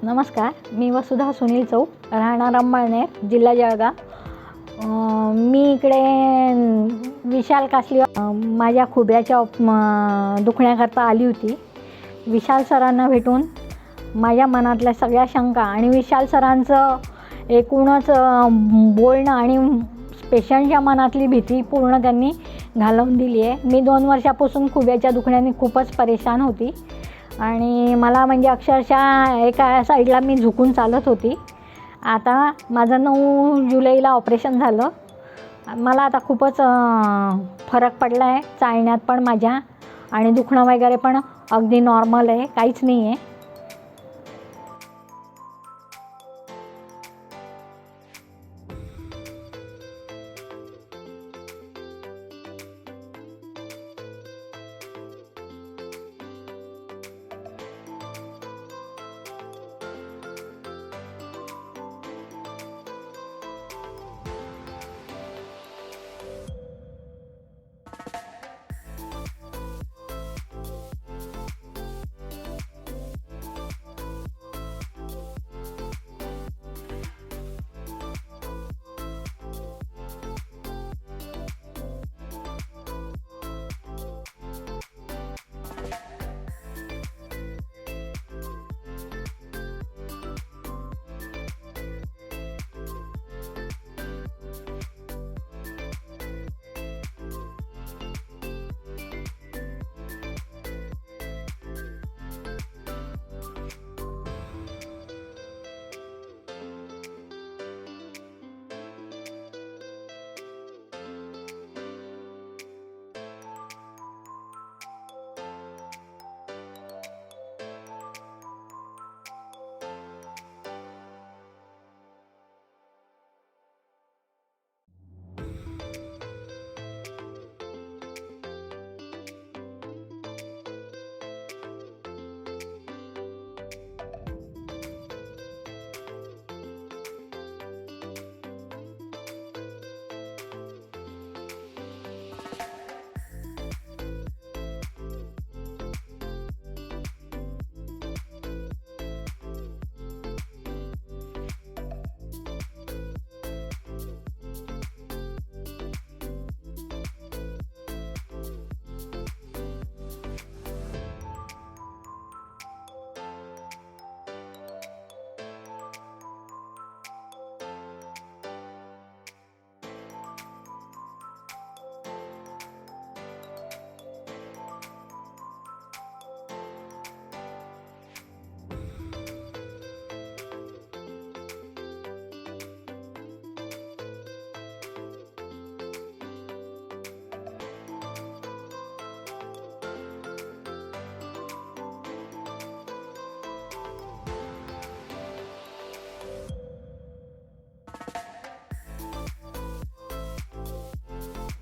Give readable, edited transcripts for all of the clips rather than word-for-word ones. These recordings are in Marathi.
नमस्कार, मी वसुधा सुनील चौक, राहणार अंमळनेर, जिल्हा जळगाव. मी इकडे विशाल कासलीवाल माझ्या खुब्याच्या दुखण्याकरता आली होती. विशाल सरांना भेटून माझ्या मनातल्या सगळ्या शंका आणि विशाल सरांचं एकूणच बोलणं आणि पेशंटच्या मनातली भीती पूर्ण त्यांनी घालवून दिली आहे. मी 2 वर्षापासून खुब्याच्या दुखण्याने खूपच परेशान होती आणि मला म्हणजे अक्षरशः एका साईडला मी झुकून चालत होती. आता माझं 9 जुलैला ऑपरेशन झालं. मला आता खूपच फरक पडला आहे चालण्यात पण माझ्या, आणि दुखणं वगैरे पण अगदी नॉर्मल आहे, काहीच नाही आहे.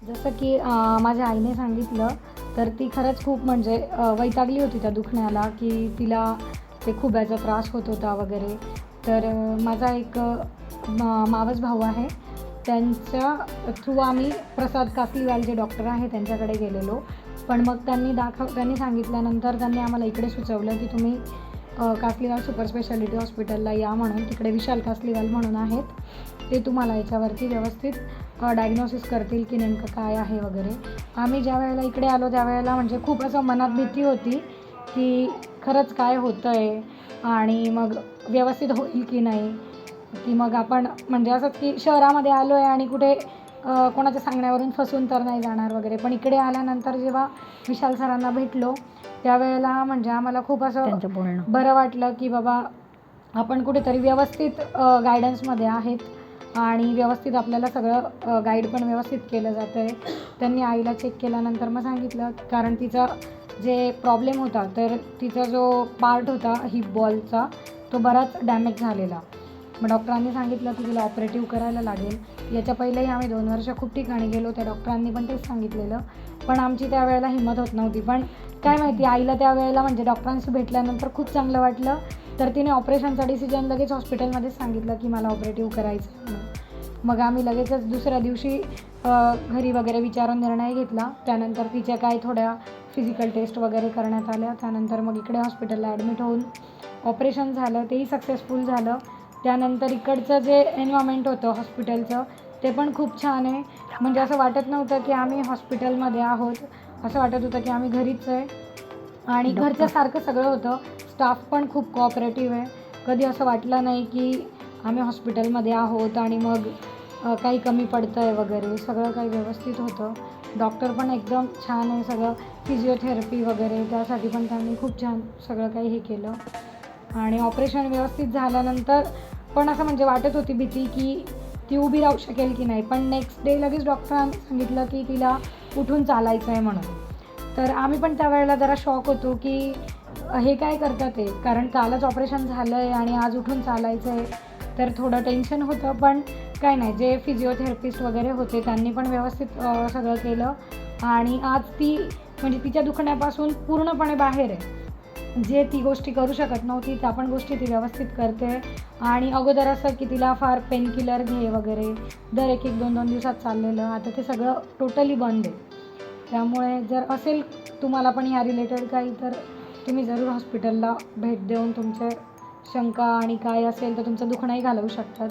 जसं की माझ्या आईने सांगितलं तर ती खरंच खूप म्हणजे वैतागली होती त्या दुखण्याला, की तिला ते खुब्याचा त्रास होत होता वगैरे. तर माझा एक मावस भाऊ आहे, त्यांच्या थ्रू आम्ही प्रसाद कासलीवाल जे डॉक्टर आहे त्यांच्याकडे गेलेलो. पण मग त्यांनी सांगितल्यानंतर त्यांनी आम्हाला इकडे सुचवलं की तुम्ही कासलीवाल सुपर स्पेशालिटी हॉस्पिटलला या म्हणून. तिकडे विशाल कासलीवाल म्हणून आहेत, ते तुम्हाला याच्यावरती व्यवस्थित डायग्नोसिस करतील की नेमकं काय आहे वगैरे. आम्ही ज्या वेळेला इकडे आलो त्यावेळेला म्हणजे खूप असं मनात भीती होती की खरंच काय होतं आहे आणि मग व्यवस्थित होईल की नाही, की मग आपण म्हणजे असंच की शहरामध्ये आलो आहे आणि कुठे कोणाच्या सांगण्यावरून फसून तर नाही जाणार वगैरे. पण इकडे आल्यानंतर जेव्हा विशाल सरांना भेटलो त्यावेळेला म्हणजे आम्हाला खूप असं बरं वाटलं की बाबा आपण कुठेतरी व्यवस्थित गायडन्समध्ये आहेत आणि व्यवस्थित आपल्याला सगळं गाईड पण व्यवस्थित केलं जातं आहे. त्यांनी आईला चेक केल्यानंतर मग सांगितलं, कारण तिचा जे प्रॉब्लेम होता तर तिचा जो पार्ट होता हिप बॉलचा तो बराच डॅमेज झालेला. मग डॉक्टरांनी सांगितलं की तिला ऑपरेटिव्ह करायला लागेल. याच्या पहिलेही आम्ही 2 वर्ष खूप ठिकाणी गेलो, त्या डॉक्टरांनी पण तेच सांगितलेलं, पण आमची त्यावेळेला हिंमत होत नव्हती. पण काय माहिती आईला त्यावेळेला म्हणजे डॉक्टरांशी भेटल्यानंतर खूप चांगलं वाटलं, तर तिने ऑपरेशनचा डिसिजन लगेच हॉस्पिटलमध्येच सांगितलं की मला ऑपरेटिव्ह करायचं आहे. मग आम्ही लगेचच दुसऱ्या दिवशी घरी वगैरे विचारून निर्णय घेतला. त्यानंतर तिच्या काय थोड्या फिजिकल टेस्ट वगैरे करण्यात आल्या. त्यानंतर मग इकडे हॉस्पिटलला ॲडमिट होऊन ऑपरेशन झालं तेही सक्सेसफुल झालं. त्यानंतर इकडचं जे एन्व्हायरमेंट होतं हॉस्पिटलचं ते पण खूप छान आहे. म्हणजे असं वाटत नव्हतं की आम्ही हॉस्पिटलमध्ये आहोत, असं वाटत होतं की आम्ही घरीच आहे आणि घरच्यासारखं सगळं होतं. स्टाफ पण खूप कोऑपरेटिव्ह आहे. कधी असं वाटलं नाही की आम्ही हॉस्पिटलमध्ये आहोत आणि मग काही कमी पडतं आहे वगैरे. सगळं काही व्यवस्थित होतं. डॉक्टर पण एकदम छान आहे. सगळं फिजिओथेरपी वगैरे त्यासाठी पण त्यांनी खूप छान सगळं काही हे केलं आणि ऑपरेशन व्यवस्थित झाल्यानंतर पण असं म्हणजे वाटत होती भीती की ती उभी राहू शकेल की नाही. पण नेक्स्ट डे लगेच डॉक्टरांनी सांगितलं की तिला उठून चालायचं आहे म्हणून. तर आम्ही पण त्यावेळेला जरा शॉक होतो की हे काय करतात आहे, कारण कालच ऑपरेशन झालं आहे आणि आज उठून चालायचं आहे. तर थोडं टेन्शन होतं, पण काय नाही, जे फिजिओथेरपिस्ट वगैरे होते त्यांनी पण व्यवस्थित सगळं केलं आणि आज ती म्हणजे तिच्या दुखण्यापासून पूर्णपणे बाहेर आहे. जे ती गोष्टी करू शकत नव्हती त्या पण गोष्टी ती व्यवस्थित करते आणि अगोदर असं की तिला फार पेनकिलर घे वगैरे दर 1-2 दिवसात चाललेलं, आता ते सगळं टोटली बंद आहे. त्यामुळे जर असेल तुम्हाला पण ह्या रिलेटेड काही तर तुम्ही जरूर हॉस्पिटलला भेट देऊन तुमचे शंका आणि काय असेल तर तुमचं दुखणंही घालवू शकतात.